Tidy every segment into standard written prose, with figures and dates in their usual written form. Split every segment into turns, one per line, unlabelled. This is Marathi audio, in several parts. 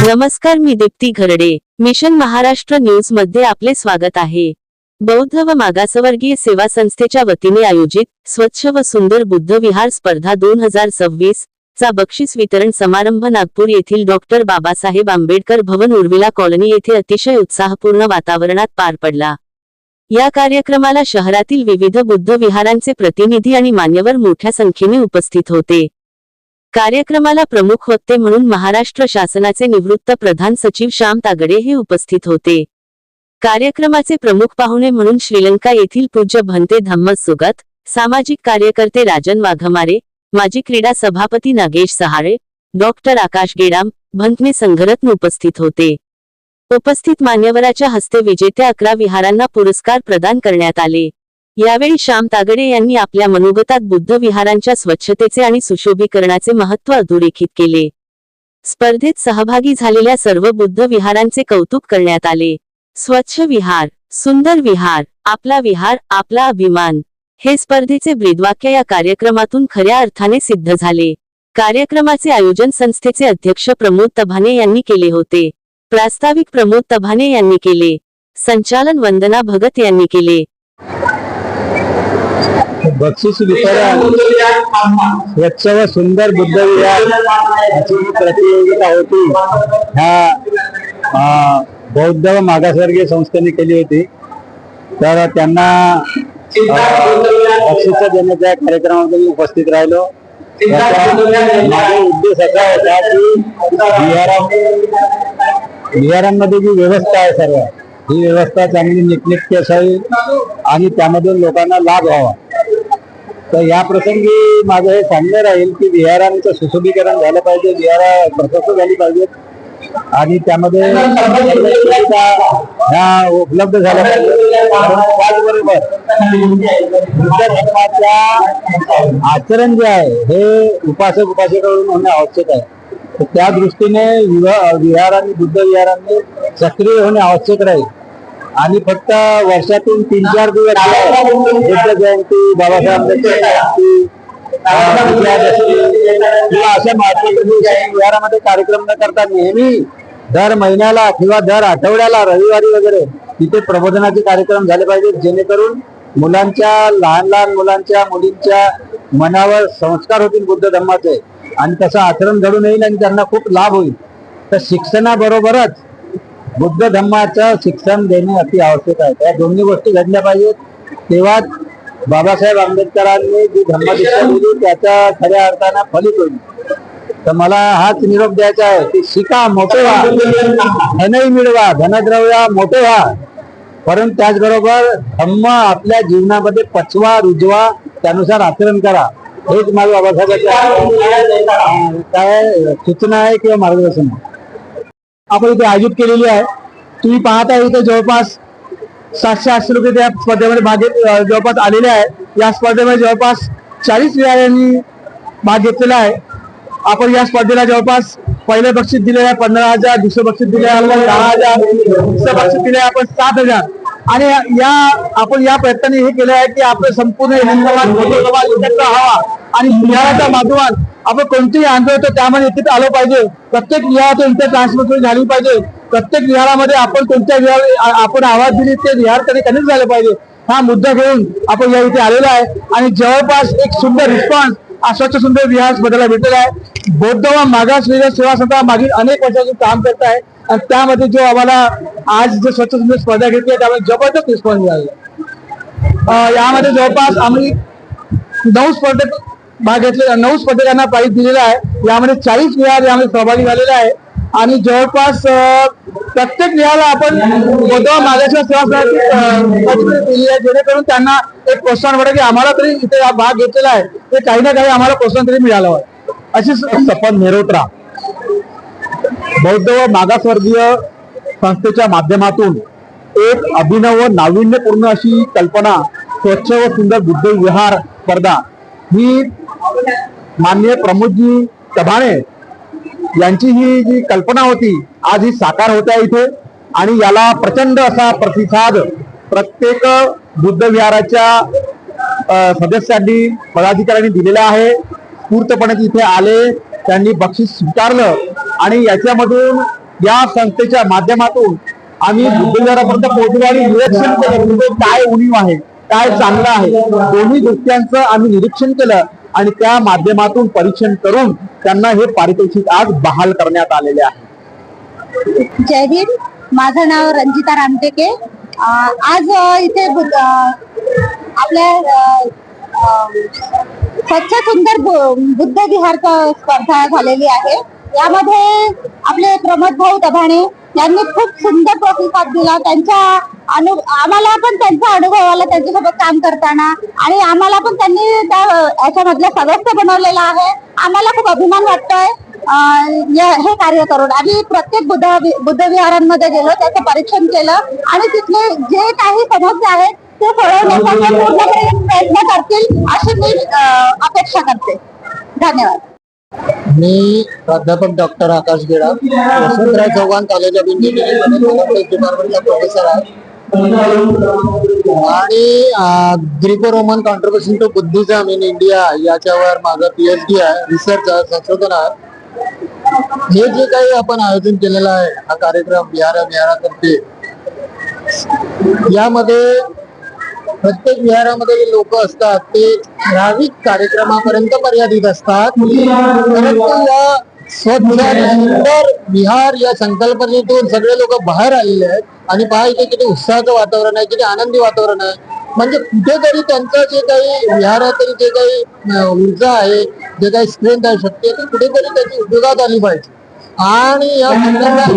नमस्कार, मी दीप्ती घरडे. मिशन महाराष्ट्र न्यूज मध्ये आपले स्वागत आहे. बौद्ध व मागासवर्गीय सेवा संस्थेच्या वतीने आयोजित स्वच्छ व सुंदर बुद्ध विहार स्पर्धा 2026 चा बक्षीस वितरण समारंभ नागपूर येथील डॉक्टर बाबासाहेब आंबेडकर भवन उर्विला कॉलनी येथे अतिशय उत्साहपूर्ण वातावरणात पार पडला. या कार्यक्रमाला शहरातील विविध बुद्ध विहारांचे प्रतिनिधी आणि मान्यवर मोठ्या संख्येने उपस्थित होते. कार्यक्रमाला प्रमुख वक्ते म्हणून महाराष्ट्र शासनाचे निवृत्त प्रधान सचिव श्याम तागडे हे उपस्थित होते. कार्यक्रमाचे प्रमुख पाहुणे म्हणून श्रीलंका येथील पूज्य भंते धम्मस सुगत, सामाजिक कार्यकर्ते राजन वाघमारे, माजी क्रीडा सभापती नागेश सहारे, डॉक्टर आकाश गेडाम, भंतने संघरत्न उपस्थित होते. उपस्थित मान्यवराच्या हस्ते विजेत्या 11 विहारांना पुरस्कार प्रदान करण्यात आले. यावेळी श्याम तागडे यांनी आपल्या मनोगतात बुद्ध विहारांच्या स्वच्छतेचे आणि सुशोभीकरणाचे महत्त्व अधोरेखित केले. स्पर्धेत सहभागी झालेल्या सर्व बुद्ध विहारांचे कौतुक करण्यात आले. स्वच्छ विहार, सुंदर विहार, आपला विहार, आपला अभिमान हे स्पर्धेचे ब्रीदवाक्य या कार्यक्रमातून खऱ्या अर्थाने सिद्ध झाले. कार्यक्रमाचे आयोजन संस्थेचे अध्यक्ष प्रमोद तभाने यांनी केले होते. प्रास्ताविक प्रमोद तभाने यांनी केले. संचालन वंदना भगत यांनी केले.
बक्षीस वितरण स्वच्छ व सुंदर बुद्ध विहार याची प्रतियोगिता होती. ह्या बौद्ध व मागासवर्गीय संस्थेने केली होती. तर त्यांना बक्षीस देण्याच्या कार्यक्रमामध्ये मी उपस्थित राहिलो. माझा उद्देश असा होता की विहारांमध्ये जी व्यवस्था आहे सर्व ही व्यवस्था चांगली नीटनेटकी असावी आणि त्यामधून लोकांना लाभ व्हावा. तर या प्रसंगी माझं हे सांगणं राहील की विहारांचं सुशोभीकरण झालं पाहिजे, विहार प्रशस्त झाली पाहिजेत आणि त्यामध्ये ह्या उपलब्ध झाल्या पाहिजे. त्याचबरोबर बुद्ध धर्माच्या आचरण जे आहे हे उपासक उपासिकांकडून होणे आवश्यक आहे. तर त्या दृष्टीने विहारांनी बुद्ध विहारांनी सक्रिय होणे आवश्यक राहील आणि फक्त वर्षातून 3-4 दिवस बुद्ध जयंती, बाबासाहेब आंबेडकर जयंती किंवा अशा महत्त्वाच्या विहारामध्ये कार्यक्रम न करता नेहमी दर महिन्याला किंवा दर आठवड्याला रविवारी वगैरे तिथे प्रबोधनाचे कार्यक्रम झाले पाहिजेत, जेणेकरून मुलांच्या लहान मुलांच्या मुलींच्या मनावर संस्कार होतील बुद्ध धर्माचे आणि तसं आचरण घडून येईल आणि त्यांना खूप लाभ होईल. तर शिक्षणाबरोबरच बुद्ध धर्माचं शिक्षण देणे अति आवश्यक आहे. त्या दोन्ही गोष्टी घडल्या पाहिजेत. तेव्हाच बाबासाहेब आंबेडकरांनी जी धम्मदीक्षा दिली त्याच्या खऱ्या अर्थानं फलित होईल. तर मला हाच निरोप द्यायचा आहे की शिका, मोठे व्हा, धनही मिळवा, धनद्रव्य मोठे व्हा, परंतु त्याचबरोबर धम्म आपल्या जीवनामध्ये पचवा, रुजवा, त्यानुसार आचरण करा. हेच माझ्या बाबासाहेबांची काय सूचना आहे किंवा मार्गदर्शन आहे. आपण इथे आयोजित केलेली आहे. तुम्ही पाहता इथे जवळपास 700-800 रुपये त्या स्पर्धेमध्ये भाग जवळपास आलेले आहे. या स्पर्धेमध्ये जवळपास 40 विहारांनी भाग घेतलेला आहे. आपण या स्पर्धेला जवळपास पहिले बक्षीस दिले आहे 15,000, दुसरं बक्षीस दिले आहे आपण 10,000, तिसरं बक्षीस दिले आहे आपण 7,000 आणि आपण या प्रयत्नाने हे केलं आहे की आपलं संपूर्ण हिंदू समाज एकत्र व्हावा आणि विहाराच्या माध्यमात आपण कोणतेही आंदोलन होतं त्यामध्ये एकत्र आलं पाहिजे. प्रत्येक विहारातून इथे ट्रान्सफर झाली पाहिजे. प्रत्येक विहारामध्ये आपण कोणत्या विहार आपण आवाज दिली ते विहार तरी कनेक्ट झाले पाहिजे. हा मुद्दा घेऊन आपण या इथे आलेला आहे आणि जवळपास एक सुंदर रिस्पॉन्स स्वच्छ सुंदर विहार बदलायला भेटलेला आहे. बौद्ध व मागासवर्गीय सेवा संस्था मागील अनेक वर्षांचे काम करत आहे आणि त्यामध्ये जो आम्हाला आज जो स्वच्छ सुंदर स्पर्धा घेतली आहे त्यामध्ये जबरदस्त रिस्पॉन्स मिळाला. यामध्ये जवळपास आम्ही 9 स्पर्धेत भाग घेतले, 9 स्पर्धकांना प्राईज दिलेला आहे. यामध्ये 40 विहार यामध्ये सहभागी झालेले आहे आणि जवळपास प्रत्येक विहाराला आपण बौद्ध मागासवर्गीय सेवा दिली आहे, जेणेकरून त्यांना एक प्रोत्साहन वाटतं की आम्हाला तरी इथे भाग घेतलेला आहे ते काही ना काही आम्हाला प्रोत्साहन तरी मिळालं आहे. अशी सपन मेहरोत्रा बौद्ध व मागासवर्गीय संस्थेच्या माध्यमातून एक अभिनव व नाविन्यपूर्ण अशी कल्पना स्वच्छ व सुंदर बुद्ध विहार स्पर्धा ही माननीय प्रमोदजी तभाणे यांची ही जी कल्पना होती आज ही साकार होत आहे इथे. आणि याला प्रचंड असा प्रतिसाद प्रत्येक बुद्ध विहाराच्या सदस्यांनी पदाधिकाऱ्यांनी दिलेला आहे. स्फूर्तपणे तिथे आले, त्यांनी बक्षीस स्वीकारलं आणि याच्यामधून या संस्थेच्या माध्यमातून आम्ही बुद्धविहारापर्यंत पोहोचलो आणि निरीक्षण केलं म्हणजे काय उणीव आहे, काय चांगलं आहे, दोन्ही गोष्टींचं आम्ही निरीक्षण केलं आणि त्या माध्यमातून परीक्षण करून त्यांना हे पारितोषिक आज बहाल करण्यात आलेले आहे.
जय हिंद. माझं नाव रंजिता रामटेके. आज इथे आपल्या स्वच्छ सुंदर बुद्ध विहार स्पर्धा झालेली आहे. यामध्ये आपले प्रमोद भाऊ दभाणे यांनी खूप सुंदर प्रतिसाद दिला. आम्हाला पण त्यांचा अनुभव आला त्यांच्यासोबत काम करताना आणि आम्हाला पण त्यांनी त्या याच्यामधलं सदस्य बनवलेला आहे. आम्हाला खूप अभिमान वाटतोय हे कार्य करून. आम्ही प्रत्येक बुद्ध विहारांमध्ये गेलो, त्याचं परीक्षण केलं आणि तिथले जे काही समस्या आहेत ते सोडवण्याचा पूर्णपणे प्रयत्न करतील अशी मी अपेक्षा करते. धन्यवाद.
मी प्राध्यापक doctor Akash Geda, Yashwantrao Chavan college of engineering डिपार्टमेंटचा प्रोफेसर आहे आणि Greco Roman contribution to Buddhism in India याच्यावर माझं PhD आहे, रिसर्च आहे, संशोधन आहे. हे जे काही आपण आयोजन केलेलं आहे हा कार्यक्रम विहारातर्फे, यामध्ये प्रत्येक विहारामध्ये जे लोक असतात ते ठराविक कार्यक्रमापर्यंत मर्यादित असतात, परंतु या स्वच्छ आणि सुंदर विहार या संकल्पनेतून सगळे लोक बाहेर आलेले आहेत आणि पाहायचे किती उत्साहाचं वातावरण आहे, किती आनंदी वातावरण आहे. म्हणजे कुठेतरी त्यांचं जे काही विहारातील जे काही ऊर्जा आहे, जे काही स्ट्रेंथ आहे, शक्ती आहे, ती कुठेतरी त्याची उपयोगात आली पाहिजे. आणि या संदर्भात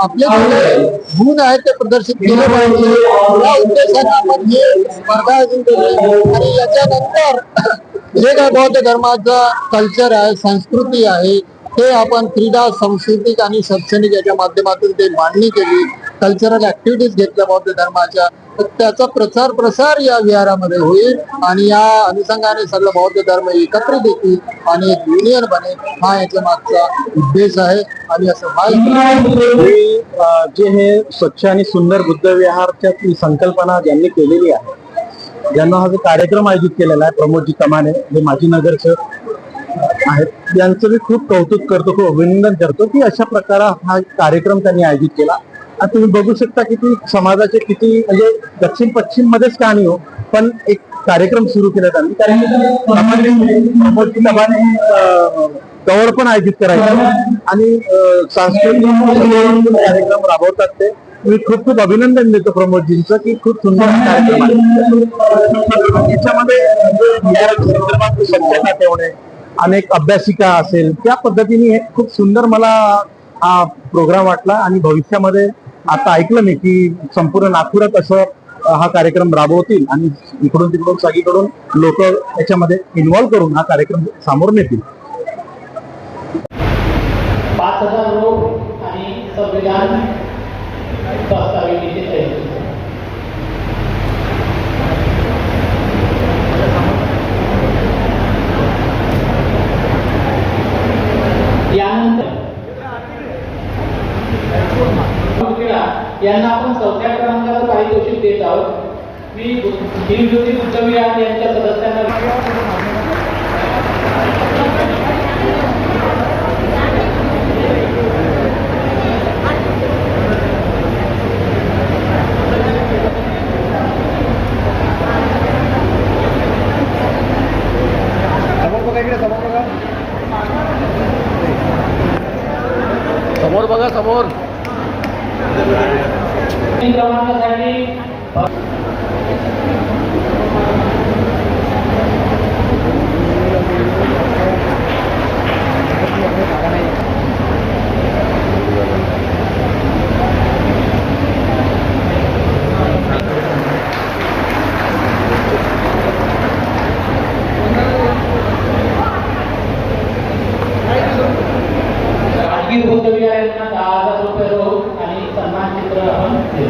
आपले जे गुण आहेत ते प्रदर्शित केले पाहिजे या उद्देशाने आपण ही स्पर्धा आयोजन केली. आणि याच्यानंतर जे काही बौद्ध धर्माचा कल्चर आहे, संस्कृती आहे, ते आपण क्रीडा, सांस्कृतिक आणि शैक्षणिक याच्या माध्यमातून ते मांडणी केली. कल्चरल ऍक्टिव्हिटीज घेतल्या बौद्ध धर्माच्या, तर त्याचा प्रचार प्रसार या विहारामध्ये होईल आणि या अनुषंगाने सगळं बौद्ध धर्म एकत्रित येतील आणि एक युनियन बनेल, हा याच्या मागचा उद्देश आहे. आणि असं जे हे स्वच्छ आणि सुंदर बुद्ध विहारच्या संकल्पना ज्यांनी केलेली आहे, ज्यांना हा जो कार्यक्रम आयोजित केलेला आहे, प्रमोदजी कमाने जे माजी नगरसेवक आहेत, यांचं मी खूप कौतुक करतो, खूप अभिनंदन करतो की अशा प्रकारे हा कार्यक्रम त्यांनी आयोजित केला. आता तुम्ही बघू शकता किती समाजाचे किती म्हणजे दक्षिण पश्चिम मध्येच कहाणी हो, पण एक कार्यक्रम सुरू केला त्यांनी. प्रमोदजी कमाने कवड पण आयोजित करायचं आणि सांस्कृतिक कार्यक्रम राबवतात ते. मी खूप खूप अभिनंदन देतो प्रमोदजींचं की खूप सुंदर कार्यक्रम आहे. याच्यामध्ये स्वच्छता ठेवणे, अनेक अभ्यासिका असेल, त्या पद्धतीने खूप सुंदर मला हा प्रोग्राम वाटला. आणि भविष्यामध्ये आता ऐकलं मी की संपूर्ण नागपुरात असं हा कार्यक्रम राबवतील आणि इकडून तिकडून सगळीकडून लोक याच्यामध्ये इन्व्हॉल्व्ह करून हा कार्यक्रम समोर नेतील.
5000 रोड आणि संविधान प्रस्तावित इथे यानंतर यांना आपण 4थ्या क्रमांकाचं पारितोषिक देत आहोत. मी हिंदुज्योती बुद्ध विहार यांच्या सदस्यांना
समोर बघा, समोर
क्रमांकासाठी बुद्ध विहार यांना 10,000 रुपये रोख आणि सन्मान चित्र आपण देऊ.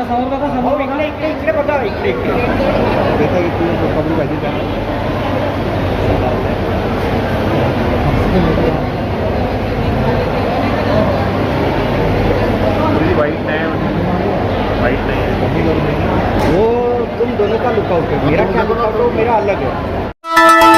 समोर बघा, समोर इकडे बघा, इकडे वो तुम दोनों का लुकआउट है, मेरा क्या लुकआउट है वो मेरा अलग है।